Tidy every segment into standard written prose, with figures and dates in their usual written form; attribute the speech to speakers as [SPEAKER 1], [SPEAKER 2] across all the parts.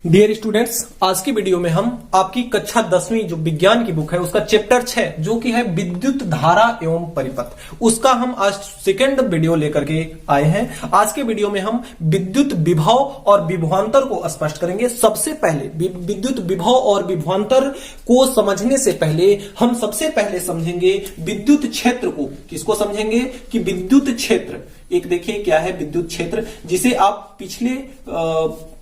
[SPEAKER 1] Dear students, आज की video में हम आपकी कक्षा 10वीं जो विज्ञान की बुक है उसका चैप्टर 6 जो कि है विद्युत धारा एवं परिपथ, उसका हम आज सेकंड वीडियो लेकर के आए हैं। आज के वीडियो में हम विद्युत विभव और विभवांतर को स्पष्ट करेंगे। सबसे पहले विद्युत विभव और विभवांतर को समझने से पहले हम सबसे पहले समझेंगे विद्युत क्षेत्र को। किसको समझेंगे कि विद्युत क्षेत्र, एक देखिए क्या है विद्युत क्षेत्र, जिसे आप पिछले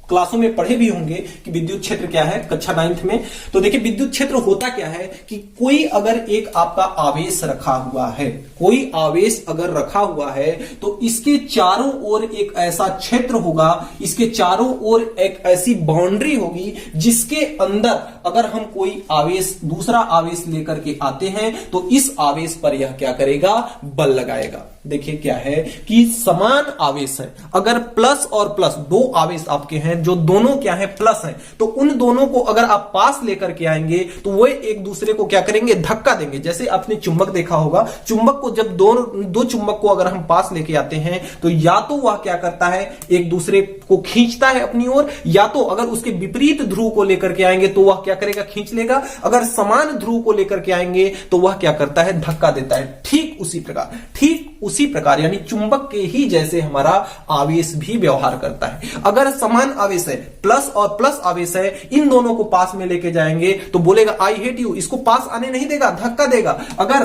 [SPEAKER 1] क्लासों में पढ़े भी होंगे कि विद्युत क्षेत्र क्या है कक्षा 9th में। तो देखिए विद्युत क्षेत्र होता क्या है कि कोई अगर एक आपका आवेश रखा हुआ है, कोई आवेश अगर रखा हुआ है तो इसके चारों ओर एक ऐसा क्षेत्र होगा, इसके चारों ओर एक ऐसी बाउंड्री होगी जिसके अंदर अगर हम कोई आवेश दूसरा आवेश लेकर के आते हैं तो इस आवेश पर यह क्या करेगा, बल लगाएगा। देखिए क्या है कि समान आवेश है, अगर प्लस और प्लस दो आवेश आपके हैं जो दोनों क्या है प्लस हैं, तो उन दोनों को अगर आप पास लेकर के आएंगे तो वो एक दूसरे को क्या करेंगे, धक्का देंगे। जैसे आपने चुंबक देखा होगा, चुंबक को जब दो चुंबक को अगर हम पास लेके आते हैं तो या तो वह क्या करता है एक दूसरे को खींचता है अपनी ओर, या तो अगर उसके विपरीत ध्रुव को लेकर के आएंगे तो वह क्या करेगा, खींच लेगा। अगर समान ध्रुव को लेकर के आएंगे तो वह क्या करता है, धक्का देता है। ठीक उसी प्रकार यानी चुंबक के ही जैसे हमारा आवेश भी व्यवहार करता है। अगर समान आवेश है, प्लस और प्लस आवेश है, इन दोनों को पास में लेके जाएंगे तो बोलेगा आई हेट यू, इसको पास आने नहीं देगा, धक्का देगा। अगर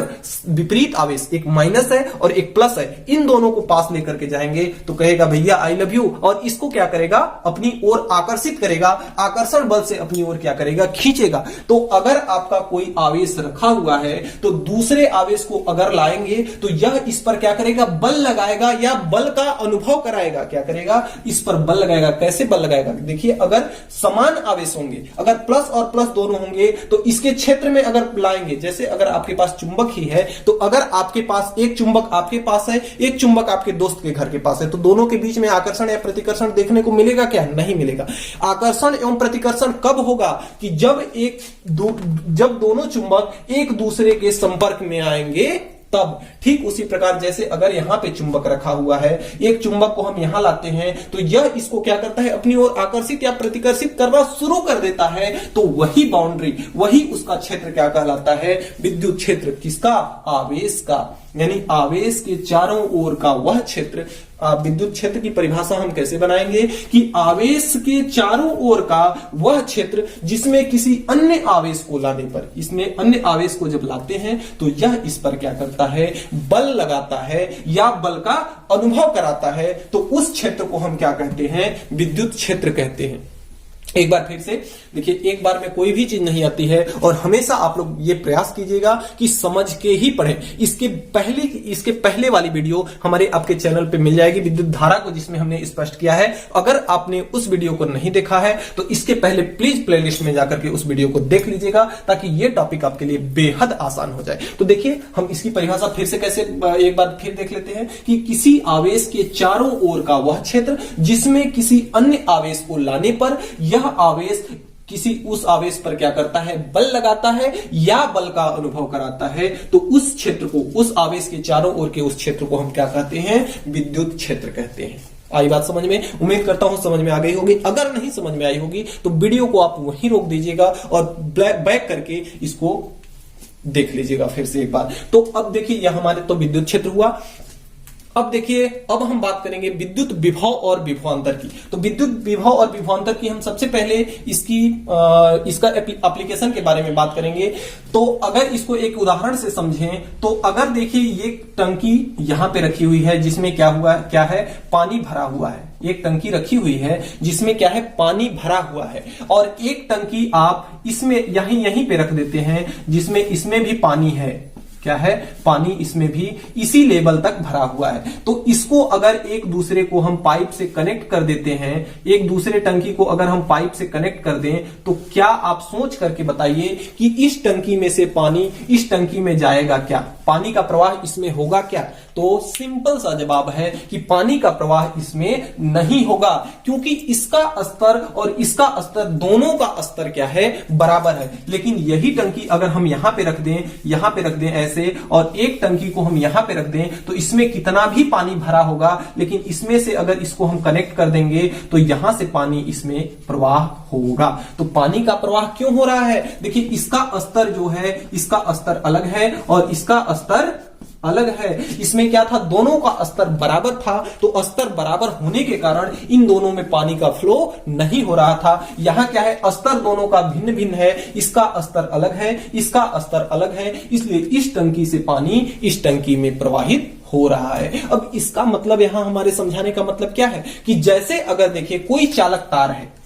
[SPEAKER 1] विपरीत आवेश एक माइनस है और एक प्लस है, इन दोनों को पास लेकर के जाएंगे तो कहेगा भैया आई लव यू, और इसको क्या करेगा, अपनी ओर आकर्षित करेगा, आकर्षण बल से अपनी ओर क्या करेगा, खींचेगा। तो अगर आपका कोई आवेश रखा हुआ है तो दूसरे आवेश को अगर लाएंगे तो यह इस पर क्या करेगा, बल लगाएगा या बल का अनुभव कराएगा। क्या करेगा, इस पर बल लगाएगा। कैसे बल लगाएगा, देखिए अगर समान आवेश होंगे, अगर प्लस और प्लस दोनों होंगे तो इसके क्षेत्र में अगर लाएंगे, जैसे अगर आपके पास चुंबक ही है तो अगर आपके पास एक चुंबक आपके पास है, एक चुंबक आपके दोस्त के घर के पास है, तो दोनों के बीच में आकर्षण या प्रतिकर्षण देखने को मिलेगा क्या, नहीं मिलेगा। आकर्षण एवं प्रतिकर्षण कब होगा कि जब दोनों चुंबक एक दूसरे के संपर्क में आएंगे तब। ठीक उसी प्रकार जैसे अगर यहां पे चुंबक रखा हुआ है, एक चुंबक को हम यहां लाते हैं तो यह इसको क्या करता है, अपनी ओर आकर्षित या प्रतिकर्षित करना शुरू कर देता है, तो वही बाउंड्री, वही उसका क्षेत्र क्या कहलाता है, विद्युत क्षेत्र। किसका, आवेश का, यानी आवेश के चारों ओर का वह क्षेत्र। विद्युत क्षेत्र की परिभाषा हम कैसे बनाएंगे कि आवेश के चारों ओर का वह क्षेत्र जिसमें किसी अन्य आवेश को लाने पर, इसमें अन्य आवेश को जब लाते हैं तो यह इस पर क्या करता है, बल लगाता है या बल का अनुभव कराता है, तो उस क्षेत्र को हम क्या कहते हैं, विद्युत क्षेत्र कहते हैं। एक बार फिर से देखिए, एक बार में कोई भी चीज नहीं आती है और हमेशा आप लोग ये प्रयास कीजिएगा कि समझ के ही पढ़ें। इसके पहले वाली वीडियो हमारे आपके चैनल पे मिल जाएगी विद्युत धारा को, जिसमें हमने स्पष्ट किया है। अगर आपने उस वीडियो को नहीं देखा है तो इसके पहले प्लीज प्लेलिस्ट में जाकर के उस वीडियो को देख लीजिएगा ताकि ये टॉपिक आपके लिए बेहद आसान हो जाए। तो देखिए हम इसकी परिभाषा फिर से कैसे एक बार फिर देख लेते हैं कि किसी आवेश के चारों ओर का वह क्षेत्र जिसमें किसी अन्य आवेश को लाने पर यह आवेश किसी उस आवेश पर क्या करता है, बल लगाता है या बल का अनुभव कराता है, तो उस क्षेत्र को, उस आवेश के चारों ओर के उस क्षेत्र को हम क्या कहते हैं, विद्युत क्षेत्र कहते हैं। आई बात समझ में? उम्मीद करता हूं समझ में आ गई होगी। अगर नहीं समझ में आई होगी तो वीडियो को आप वहीं रोक दीजिएगा और बैक करके इसको देख लीजिएगा फिर से एक बार। तो अब देखिए यह हमारे तो विद्युत क्षेत्र हुआ। अब देखिए, अब हम बात करेंगे विद्युत विभव और विभवांतर की। तो विद्युत विभव और विभवांतर की हम सबसे पहले इसका एप्लीकेशन के बारे में बात करेंगे। तो अगर इसको एक उदाहरण से समझें तो अगर देखिए ये टंकी यहां पे रखी हुई है जिसमें क्या है, पानी भरा हुआ है। एक टंकी रखी हुई है जिसमें क्या है, पानी भरा हुआ है, और एक टंकी आप इसमें यहीं पे रख देते हैं जिसमें इसमें भी पानी है। क्या है, पानी इसमें भी इसी लेवल तक भरा हुआ है। तो इसको अगर एक दूसरे को हम पाइप से कनेक्ट कर देते हैं, एक दूसरे टंकी को अगर हम पाइप से कनेक्ट कर दें तो क्या आप सोच करके बताइए कि इस टंकी में से पानी इस टंकी में जाएगा क्या, पानी का प्रवाह इसमें होगा क्या? तो सिंपल सा जवाब है कि पानी का प्रवाह इसमें नहीं होगा, क्योंकि इसका स्तर और इसका स्तर, दोनों का स्तर क्या है, बराबर है। लेकिन यही टंकी अगर हम यहां पे रख दें ऐसे और एक टंकी को हम यहां पे रख दें तो इसमें कितना भी पानी भरा होगा, लेकिन इसमें से अगर इसको हम कनेक्ट कर देंगे तो यहां से पानी इसमें प्रवाह होगा। तो पानी का प्रवाह क्यों हो रहा है? देखिए इसका स्तर जो है, इसका स्तर अलग है और इसका स्तर अलग है। इसमें क्या था, दोनों का स्तर बराबर था, तो स्तर बराबर होने के कारण इन दोनों में पानी का फ्लो नहीं हो रहा था। यहां क्या है, स्तर दोनों का भिन्न भिन्न है, इसका स्तर अलग है, इसका स्तर अलग है, इसलिए इस टंकी से पानी इस टंकी में प्रवाहित हो रहा है। अब इसका मतलब यहां हमारे समझाने का मतलब क्या है कि जैसे अगर देखिए कोई चालक तार है,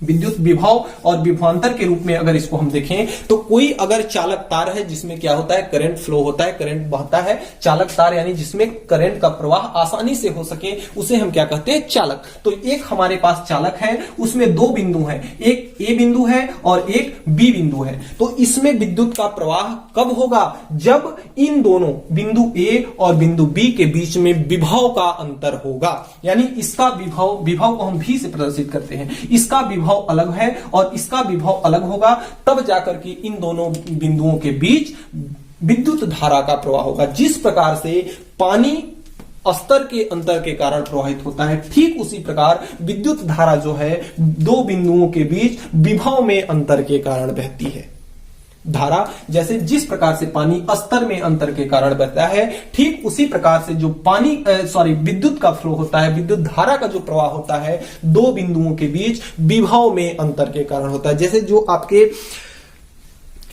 [SPEAKER 1] विद्युत विभव और विभवांतर के रूप में अगर इसको हम देखें तो कोई अगर चालक तार है जिसमें क्या होता है, करंट फ्लो होता है, करंट बहता है, चालक तार यानी जिसमें करंट का प्रवाह आसानी से हो सके, उसे हम क्या कहते हैं, चालक। तो एक हमारे पास चालक है, उसमें दो बिंदु हैं, एक ए बिंदु है और एक बी बिंदु है। तो इसमें विद्युत का प्रवाह कब होगा, जब इन दोनों बिंदु ए और बिंदु बी के बीच में विभव का अंतर होगा। यानी इसका विभव को हम भी से प्रदर्शित करते हैं, इसका विभव अलग है और इसका विभव अलग होगा, तब जाकर के इन दोनों बिंदुओं के बीच विद्युत धारा का प्रवाह होगा। जिस प्रकार से पानी स्तर के अंतर के कारण प्रवाहित होता है, ठीक उसी प्रकार विद्युत धारा जो है दो बिंदुओं के बीच विभव में अंतर के कारण बहती है। धारा जैसे जिस प्रकार से पानी स्तर में अंतर के कारण बहता है, ठीक उसी प्रकार से जो विद्युत का फ्लो होता है, विद्युत धारा का जो प्रवाह होता है दो बिंदुओं के बीच विभव में अंतर के कारण होता है। जैसे जो आपके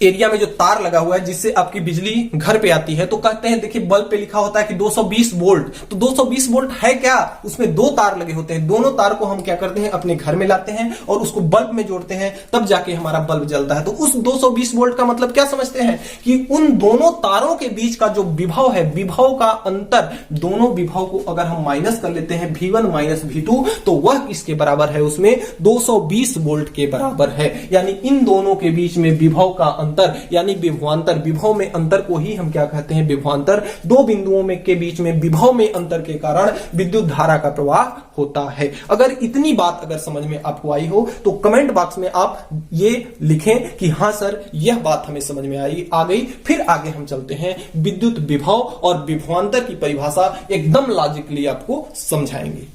[SPEAKER 1] एरिया में जो तार लगा हुआ है जिससे आपकी बिजली घर पे आती है, तो कहते हैं देखिए बल्ब पे लिखा होता है कि 220 वोल्ट, तो 220 वोल्ट है क्या, उसमें दो तार लगे होते हैं, दोनों तार को हम क्या करते हैं, अपने घर में लाते हैं और उसको बल्ब में जोड़ते हैं, तब जाके हमारा बल्ब जलता है। तो उस 220 वोल्ट का मतलब क्या समझते हैं कि उन दोनों तारों के बीच का जो विभव है, विभव का अंतर, दोनों विभव को अगर हम माइनस कर लेते हैं V1 माइनस V2, तो वह किसके बराबर है, उसमें 220 वोल्ट के बराबर है। यानी इन दोनों के बीच में विभव का अंतर यानी विभवांतर, विभव में अंतर को ही हम क्या कहते हैं, विभवांतर। दो बिंदुओं में के बीच में विभव में अंतर के कारण विद्युत धारा का प्रवाह होता है। अगर इतनी बात अगर समझ में आपको आई हो तो कमेंट बॉक्स में आप ये लिखें कि हां सर यह बात हमें समझ में आ गई। फिर आगे हम चलते हैं, विद्युत विभव और विभवांतर की परिभाषा एकदम लॉजिकली आपको समझाएंगे।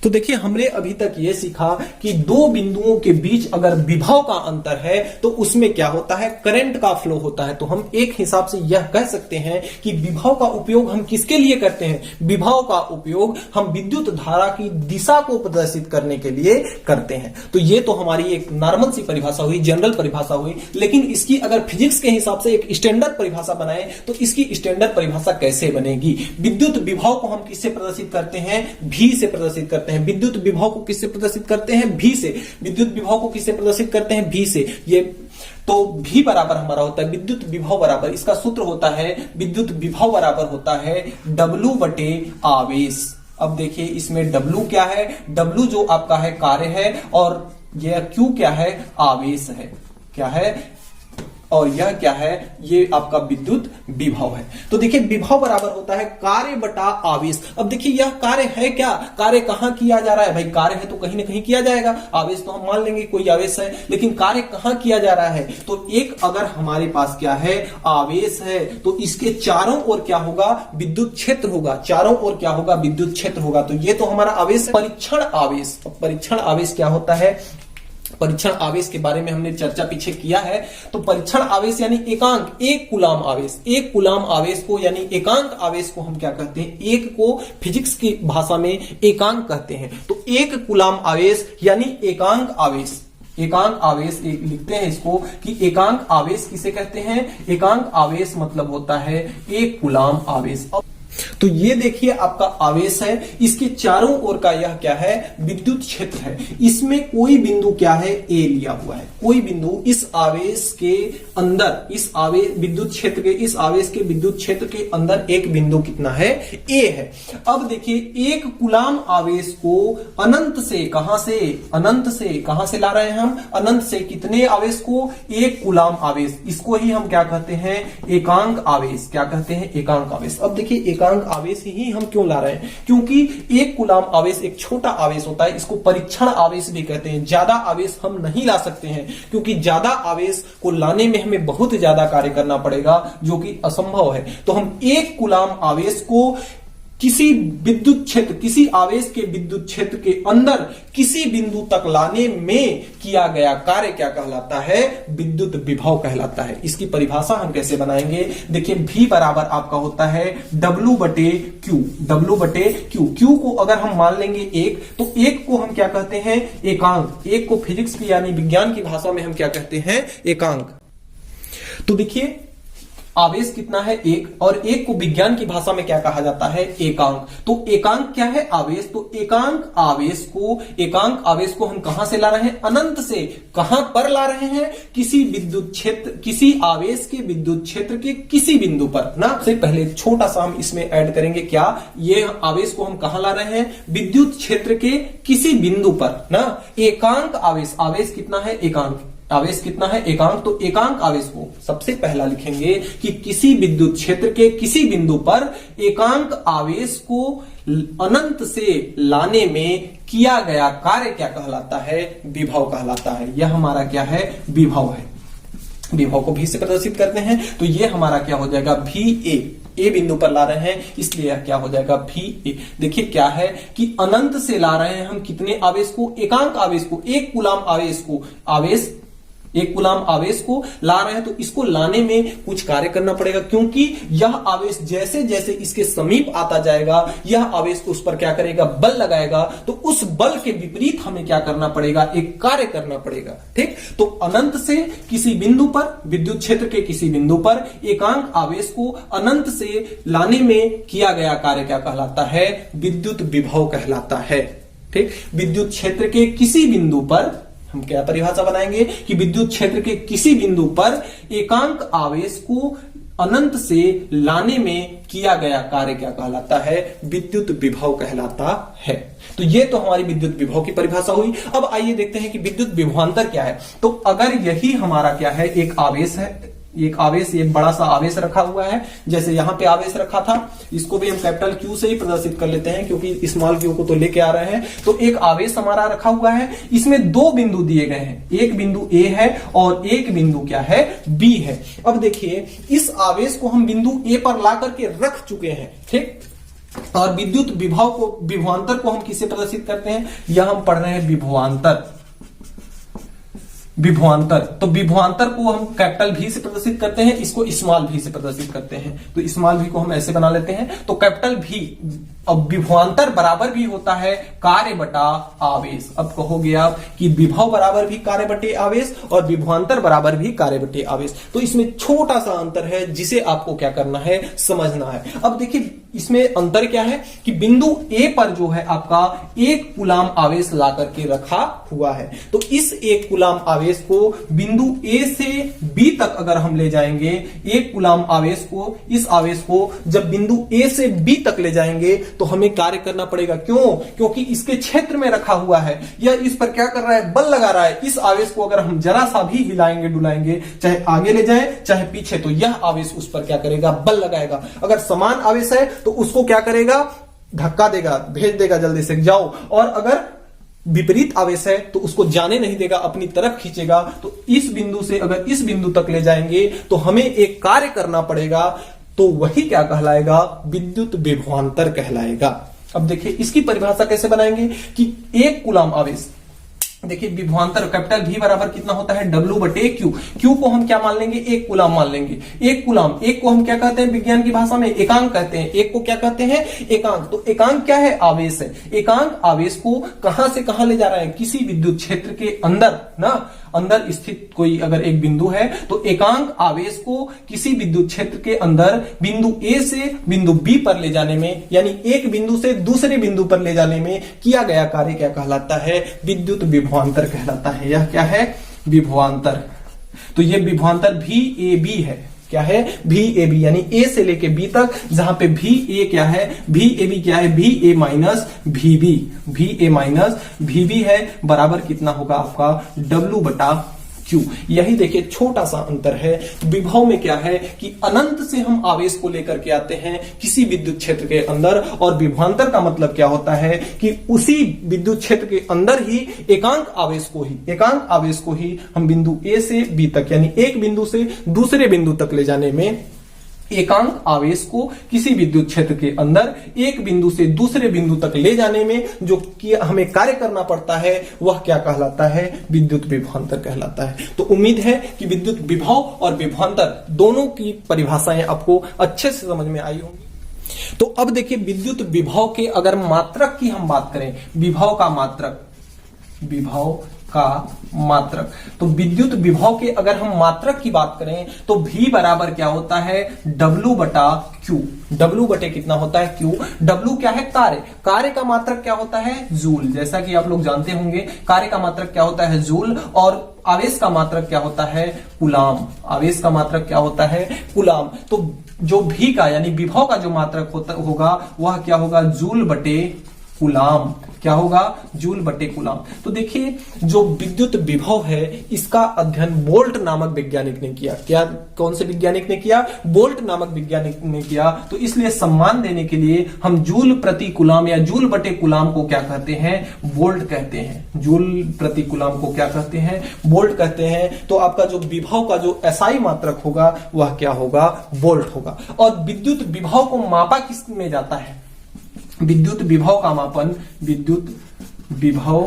[SPEAKER 1] तो देखिए हमने अभी तक यह सीखा कि दो बिंदुओं के बीच अगर विभव का अंतर है तो उसमें क्या होता है, करंट का फ्लो होता है। तो हम एक हिसाब से यह कह सकते हैं कि विभव का उपयोग हम किसके लिए करते हैं, विभव का उपयोग हम विद्युत धारा की दिशा को प्रदर्शित करने के लिए करते हैं। तो ये तो हमारी एक नॉर्मल सी परिभाषा हुई, जनरल परिभाषा हुई। लेकिन इसकी अगर फिजिक्स के हिसाब से एक स्टैंडर्ड परिभाषा बनाए तो इसकी स्टैंडर्ड परिभाषा कैसे बनेगी। विद्युत विभव को हम किससे प्रदर्शित करते हैं, भी से प्रदर्शित करते हैं। विद्युत विभव को किससे प्रदर्शित करते हैं, भी से। विद्युत विभव को किससे प्रदर्शित करते हैं, भी से। ये तो भी बराबर हमारा होता है विद्युत विभव बराबर, इसका सूत्र होता है विद्युत विभव बराबर होता है W बटे आवेश। अब देखिए इसमें W क्या है, W जो आपका है कार्य है और यह Q क्या है, आवेश है, क्या है, और यह क्या है, ये आपका विद्युत विभव है। तो देखिए विभव बराबर होता है कार्य बटा आवेश। अब देखिए यह कार्य है क्या, कार्य कहां किया जा रहा है, भाई कार्य है तो कहीं ना कहीं किया जाएगा, आवेश तो हम मान लेंगे कोई आवेश है, लेकिन कार्य कहां किया जा रहा है। तो एक अगर हमारे पास क्या है, आवेश है, तो इसके चारों ओर क्या होगा, विद्युत क्षेत्र होगा, चारों ओर क्या होगा, विद्युत क्षेत्र होगा। तो ये तो हमारा आवेश है। परीक्षण आवेश, परीक्षण आवेश क्या होता है, परीक्षण आवेश के बारे में हमने चर्चा पीछे किया है। तो परीक्षण आवेश यानी एकांक, एक कूलाम आवेश, एक कूलाम आवेश को यानी एकांक आवेश को हम क्या कहते हैं, एक को फिजिक्स की भाषा में एकांक कहते हैं। तो एक कूलाम आवेश यानी एकांक आवेश, एकांक आवेश एक लिखते हैं इसको कि एकांक आवेश किसे कहते हैं, एकांक आवेश मतलब होता है एक कूलाम आवेश। तो ये देखिए आपका आवेश है, इसके चारों ओर का यह क्या है, विद्युत क्षेत्र है। इसमें कोई बिंदु क्या है, ए लिया हुआ है, कोई बिंदु इस आवेश के अंदर, इस आवेश विद्युत क्षेत्र के, इस आवेश के विद्युत क्षेत्र के अंदर एक बिंदु कितना है, ए है। अब देखिए एक कूलाम आवेश को अनंत से, कहां से, अनंत से, कहां से ला रहे हैं हम, अनंत से। कितने आवेश को, एक कूलाम आवेश। इसको ही हम क्या कहते हैं, एकांक आवेश, क्या कहते हैं, एकांक आवेश। अब देखिए एकांक एकांक आवेश ही हम क्यों ला रहे हैं? क्योंकि एक कूलाम आवेश एक छोटा आवेश होता है, इसको परीक्षण आवेश भी कहते हैं। ज्यादा आवेश हम नहीं ला सकते हैं क्योंकि ज्यादा आवेश को लाने में हमें बहुत ज्यादा कार्य करना पड़ेगा, जो कि असंभव है। तो हम एक कूलाम आवेश को किसी विद्युत क्षेत्र, किसी आवेश के विद्युत क्षेत्र के अंदर किसी बिंदु तक लाने में किया गया कार्य क्या कहलाता है? विद्युत विभव कहलाता है। इसकी परिभाषा हम कैसे बनाएंगे? देखिए, V बराबर आपका होता है W बटे Q। W बटे Q, Q को अगर हम मान लेंगे एक, तो एक को हम क्या कहते हैं? एकांक। एक को फिजिक्स की यानी विज्ञान की भाषा में हम क्या कहते हैं? एकांक। तो देखिए, आवेश कितना है? एक, और एक को विज्ञान की भाषा में क्या कहा जाता है? एकांक। तो एकांक क्या है? आवेश। तो एकांक आवेश को हम कहां से ला रहे हैं? अनंत से। कहां पर ला रहे हैं? किसी विद्युत क्षेत्र, किसी आवेश के विद्युत क्षेत्र के किसी बिंदु पर ना। से पहले छोटा सा हम इसमें ऐड करेंगे, क्या ये आवेश को हम कहां ला रहे हैं? विद्युत क्षेत्र के किसी बिंदु पर ना। एकांक आवेश, आवेश कितना है? एकांक। आवेश कितना है? एकांक। तो एकांक आवेश को सबसे पहला लिखेंगे कि किसी विद्युत क्षेत्र के किसी बिंदु पर एकांक आवेश को अनंत से लाने में किया गया कार्य क्या कहलाता है? विभव कहलाता है। यह हमारा क्या है? विभव है। विभव को भी से प्रदर्शित करते हैं, तो यह हमारा क्या हो जाएगा? VA। ए बिंदु पर ला रहे हैं, इसलिए यह क्या हो जाएगा? VA। देखिए क्या है कि अनंत से ला रहे हैं हम कितने आवेश को? एकांक आवेश को, एक कूलाम आवेश को। एक कूलाम आवेश को ला रहे हैं, तो इसको लाने में कुछ कार्य करना पड़ेगा, क्योंकि यह आवेश जैसे जैसे इसके समीप आता जाएगा, यह आवेश उस पर क्या करेगा? बल लगाएगा। तो उस बल के विपरीत हमें क्या करना पड़ेगा? एक कार्य करना पड़ेगा। ठीक, तो अनंत से किसी बिंदु पर, विद्युत क्षेत्र के किसी बिंदु पर एकांक आवेश को अनंत से लाने में किया गया कार्य क्या कहलाता है? विद्युत विभव कहलाता है। ठीक, विद्युत क्षेत्र के किसी बिंदु पर हम क्या परिभाषा बनाएंगे कि विद्युत क्षेत्र के किसी बिंदु पर एकांक आवेश को अनंत से लाने में किया गया कार्य क्या कहलाता है? विद्युत विभव कहलाता है। तो ये तो हमारी विद्युत विभव की परिभाषा हुई। अब आइए देखते हैं कि विद्युत विभवांतर क्या है। तो अगर यही हमारा क्या है? एक आवेश है, एक आवेश, एक बड़ा सा आवेश रखा हुआ है, जैसे यहां पे आवेश रखा था, इसको भी हम कैपिटल Q से ही प्रदर्शित कर लेते हैं क्योंकि स्मॉल q को तो लेके आ रहे हैं। तो एक आवेश हमारा रखा हुआ है, इसमें दो बिंदु दिए गए हैं, एक बिंदु A है और एक बिंदु क्या है? B है। अब देखिए, इस आवेश को हम बिंदु A पर ला करके रख चुके हैं। ठीक, और विद्युत विभव को, विभवांतर को हम किससे प्रदर्शित करते हैं? यह हम पढ़ रहे हैं विभवांतर। विभवांतर, तो विभवांतर को हम कैपिटल V से प्रदर्शित करते हैं, इसको स्मॉल v से प्रदर्शित करते हैं। तो स्मॉल v को हम ऐसे बना लेते हैं। तो कैपिटल V, अब विभवांतर बराबर भी होता है कार्य बटा आवेश। अब कहोगे आप कि विभव बराबर भी कार्य बटे आवेश और विभवांतर बराबर भी कार्य बटे आवेश। तो इसमें छोटा सा अंतर है जिसे आपको क्या करना है? समझना है। अब देखिए, इसमें अंतर क्या है कि बिंदु A पर जो है आपका एक कूलाम आवेश ला करके रखा हुआ है। तो इस एक कूलाम आवेश को बिंदु A से B तक अगर हम ले जाएंगे, एक कूलाम आवेश को, इस आवेश को जब बिंदु A से B तक ले जाएंगे तो हमें कार्य करना पड़ेगा। क्यों? क्योंकि इसके क्षेत्र में रखा हुआ है, यह इस पर क्या कर रहा है? बल लगा रहा है। इस आवेश को अगर हम जरा सा भी हिलाएंगे डुलाएंगे, चाहे आगे ले जाए चाहे पीछे, तो यह आवेश उस पर क्या करेगा? बल लगाएगा। अगर समान आवेश है तो उसको क्या करेगा? धक्का देगा, भेज देगा जल्दी से जाओ। और अगर विपरीत आवेश है तो उसको जाने नहीं देगा, अपनी तरफ खींचेगा। तो इस बिंदु से अगर इस बिंदु तक ले जाएंगे तो हमें एक कार्य करना पड़ेगा, तो वही क्या कहलाएगा? विद्युत विभवांतर कहलाएगा। अब देखिए, इसकी परिभाषा कैसे बनाएंगे कि एक कूलाम आवेश, देखिए विभवांतर कैपिटल V बराबर कितना होता है? W बटे Q। Q को हम क्या मान लेंगे? एक कूलाम मान लेंगे। एक कूलाम, एक को हम क्या कहते हैं विज्ञान की भाषा में? एकांक कहते हैं। एक को क्या कहते हैं? एकांक। तो एकांक क्या है? आवेश है। एकांक आवेश को कहां से कहां ले जा रहा है? किसी विद्युत क्षेत्र के अंदर ना, अंदर स्थित कोई अगर एक बिंदु है तो एकांक आवेश को किसी विद्युत क्षेत्र के अंदर बिंदु A से बिंदु B पर ले जाने में, यानी एक बिंदु से दूसरे बिंदु पर ले जाने में किया गया कार्य क्या कहलाता है? विद्युत विभवांतर कहलाता है। यह क्या है? विभवांतर। तो यह विभवांतर VAB है। क्या है? VAB, यानी A से लेके B तक, जहां पे VA क्या है? VAB क्या है? VA minus VB। VA minus VB है, बराबर कितना होगा आपका? W बटा Q। Q। यही देखिए छोटा सा अंतर है। विभव में क्या है कि अनंत से हम आवेश को लेकर के आते हैं किसी विद्युत क्षेत्र के अंदर, और विभवांतर का मतलब क्या होता है कि उसी विद्युत क्षेत्र के अंदर ही एकांक आवेश को ही हम बिंदु A से B तक, यानी एक बिंदु से दूसरे बिंदु तक ले जाने में, एकांक आवेश को किसी विद्युत क्षेत्र के अंदर एक बिंदु से दूसरे बिंदु तक ले जाने में जो कि हमें कार्य करना पड़ता है वह क्या कहलाता है, विद्युत विभवांतर कहलाता है। तो उम्मीद है कि विद्युत विभव और विभवांतर दोनों की परिभाषाएं आपको अच्छे से समझ में आई होंगी। तो अब देखिए विद्युत विभव के अगर मात्रक की हम बात करें, विभव का मात्रक, तो विद्युत विभव के अगर हम मात्रक की बात करें तो V बराबर क्या होता है, W बटा Q। W बटे कितना होता है, Q। W क्या है, कार्य का मात्रक क्या होता है, जूल। जैसा कि आप लोग जानते होंगे कार्य का मात्रक क्या होता है, जूल, और आवेश का मात्रक क्या होता है, कूलाम। आवेश का मात्रक क्या होता है, कूलाम। तो जो V का यानी विभव का जो मात्रक होगा वह क्या होगा, जूल बटे कूलाम। क्या होगा, जूल बटे कूलाम। तो देखिए जो विद्युत विभव है इसका अध्ययन बोल्ट नामक वैज्ञानिक ने किया। क्या, कौन से वैज्ञानिक ने किया, बोल्ट नामक वैज्ञानिक ने किया। तो इसलिए सम्मान देने के लिए हम जूल प्रति कूलाम या जूल बटे कूलाम को क्या कहते हैं, बोल्ट कहते हैं। जूल प्रति कूलाम को क्या कहते हैं, बोल्ट कहते हैं। तो आपका जो विभव का जो एसआई मात्रक होगा वह क्या होगा, बोल्ट होगा। और विद्युत विभव को मापा किस में जाता है, विद्युत विभव का मापन, विद्युत विभव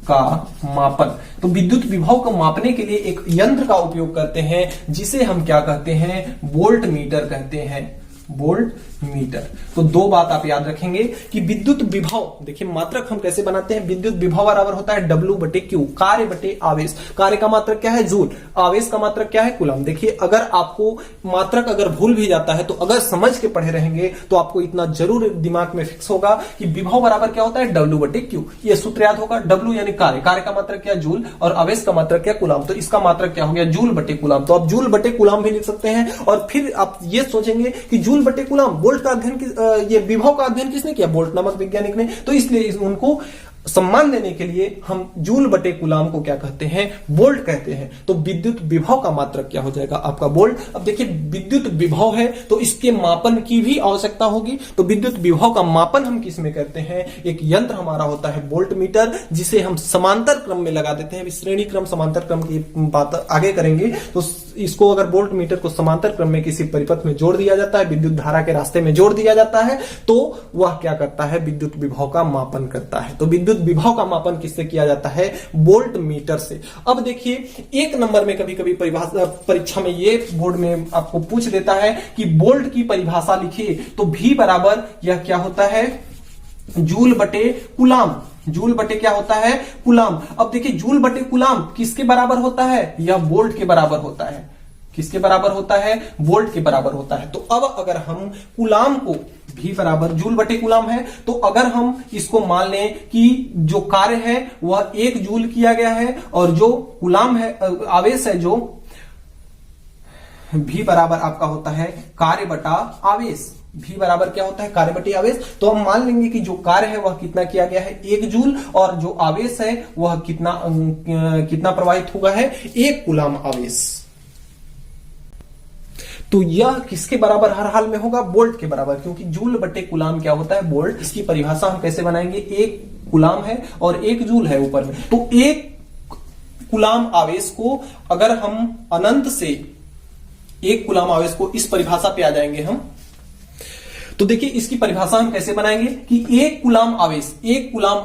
[SPEAKER 1] का मापन। तो विद्युत विभव को मापने के लिए एक यंत्र का उपयोग करते हैं जिसे हम क्या कहते हैं, वोल्ट मीटर कहते हैं, वोल्ट मीटर। तो दो बात आप याद रखेंगे कि विद्युत विभव, देखिए मात्रक हम कैसे बनाते हैं, विद्युत विभव बराबर होता है W बटे Q, कार्य बटे आवेश। कार्य का मात्रक क्या है, जूल, आवेश का मात्रक क्या है, कूलम। देखिए अगर आपको मात्रक अगर भूल भी जाता है तो अगर समझ के पढ़े रहेंगे तो आपको इतना जरूर दिमाग में फिक्स होगा कि विभव बराबर क्या होता है, W बटे Q। ये सूत्र याद होगा। W यानी कार्य, कार्य का मात्रक क्या, जूल, और आवेश का मात्रक क्या, कूलम। तो इसका मात्रक क्या हो गया, जूल बटे कूलम। तो आप जूल बटे कूलम भी लिख सकते हैं। और फिर आप ये सोचेंगे कि जूल बटे कूलम, बोल्ट का अध्ययन, ये विभव का अध्ययन किसने किया, बोल्ट नामक वैज्ञानिक ने। तो इसलिए उनको सम्मान देने के लिए हम जूल बटे कूलाम को क्या कहते हैं, वोल्ट कहते हैं। तो विद्युत विभव का मात्रक क्या हो जाएगा आपका, वोल्ट। अब देखिए विद्युत विभव है तो इसके मापन की भी आवश्यकता होगी। तो विद्युत विभव का मापन हम किस में करते हैं, एक यंत्र हमारा होता है वोल्ट मीटर, जिसे हम समांतर क्रम में लगा देते हैं। श्रेणी क्रम समांतर क्रम की बात आगे करेंगे। तो इसको अगर वोल्ट मीटर को समांतर क्रम में किसी परिपथ में जोड़ दिया जाता है, विद्युत धारा के रास्ते में जोड़ दिया जाता है, तो वह क्या करता है, विद्युत विभव का मापन करता है। तो विद्युत विभव का मापन किससे किया जाता है, वोल्ट मीटर से। अब देखिए एक नंबर में कभी कभी परीक्षा में ये बोर्ड में आपको पूछ देता है कि वोल्ट की परिभाषा लिखिए। तो V बराबर यह क्या होता है, जूल बटे कूलाम। जूल बटे क्या होता है, कूलाम। अब देखिए जूल बटे कूलाम किसके बराबर होता है, यह वोल्ट के बराबर होता है। किसके बराबर होता है, वोल्ट के बराबर होता है। तो अब अगर हम कूलाम को, V बराबर जूल बटे कूलाम है, तो अगर हम इसको मान लें कि जो कार्य है वह 1 जूल किया गया है और जो कूलाम है, आवेश है, जो V बराबर आपका होता है कार्य बटा आवेश। V बराबर क्या होता है, कार्य बटे आवेश। तो हम मान लेंगे कि जो कार्य है वह कितना किया गया है, 1 जूल, और जो आवेश है वह कितना प्रवाहित हुआ है, 1 कूलाम आवेश। तो यह किसके बराबर हर हाल में होगा, वोल्ट के बराबर, क्योंकि जूल बटे कूलाम क्या होता है, वोल्ट। इसकी परिभाषा हम कैसे बनाएंगे, 1 कूलाम है और 1 जूल है ऊपर में। तो 1 कूलाम आवेश को अगर हम अनंत से 1 कूलाम आवेश को, इस परिभाषा पे आ जाएंगे हम। तो देखिए इसकी परिभाषा हम कैसे बनाएंगे कि 1 कूलाम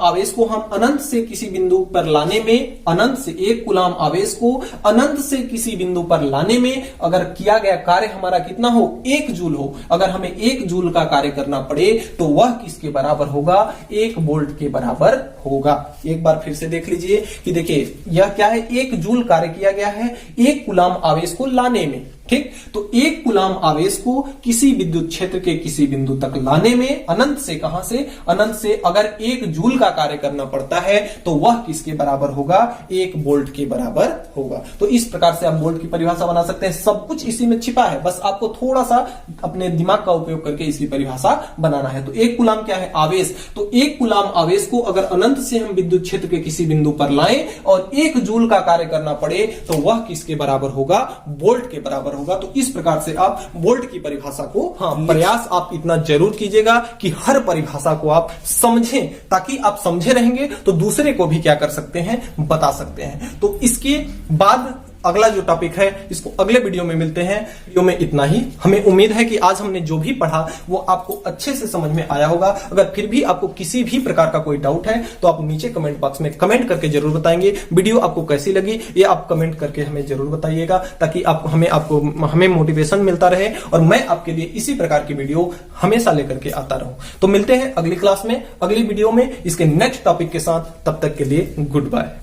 [SPEAKER 1] आवेश को हम अनंत से किसी बिंदु पर लाने में, अनंत से 1 कूलाम आवेश को अनंत से किसी बिंदु पर लाने में अगर किया गया कार्य हमारा कितना हो, 1 जूल हो। अगर हमें 1 जूल का कार्य करना पड़े तो वह किसके बराबर होगा, 1 वोल्ट के बराबर होगा। एक बार फिर से देख लीजिए कि देखिए यह क्या है, 1 जूल कार्य किया गया है 1 कूलाम आवेश को लाने में, ठीक। तो एक कूलाम आवेश को किसी विद्युत क्षेत्र के किसी बिंदु तक लाने में अनंत से, कहां से, अनंत से अगर 1 जूल का कार्य करना पड़ता है तो वह किसके बराबर होगा, 1 वोल्ट के बराबर होगा। तो इस प्रकार से आप वोल्ट की परिभाषा बना सकते हैं। सब कुछ इसी में छिपा है, बस आपको थोड़ा सा अपने दिमाग का उपयोग करके इसकी परिभाषा बनाना है। तो एक कूलाम क्या है, आवेश। तो एक कूलाम आवेश को अगर अनंत से हम विद्युत क्षेत्र के किसी बिंदु पर लाएं और 1 जूल का कार्य करना पड़े तो वह किसके बराबर होगा, वोल्ट के बराबर होगा। तो इस प्रकार से आप वोल्ट की परिभाषा को, प्रयास आप इतना जरूर कीजिएगा कि हर परिभाषा को आप समझें, ताकि आप समझे रहेंगे तो दूसरे को भी क्या कर सकते हैं, बता सकते हैं। तो इसके बाद अगला जो टॉपिक है इसको अगले वीडियो में मिलते हैं। वीडियो में इतना ही। हमें उम्मीद है कि आज हमने जो भी पढ़ा वो आपको अच्छे से समझ में आया होगा। अगर फिर भी आपको किसी भी प्रकार का कोई डाउट है तो आप नीचे कमेंट बॉक्स में कमेंट करके जरूर बताएंगे। वीडियो आपको कैसी लगी ये आप कमेंट करके हमें जरूर बताइएगा, ताकि हमें मोटिवेशन मिलता रहे और मैं आपके लिए इसी प्रकार की वीडियो हमेशा लेकर के आता रहूं। तो मिलते हैं अगली क्लास में, अगली वीडियो में इसके नेक्स्ट टॉपिक के साथ। तब तक के लिए गुड बाय।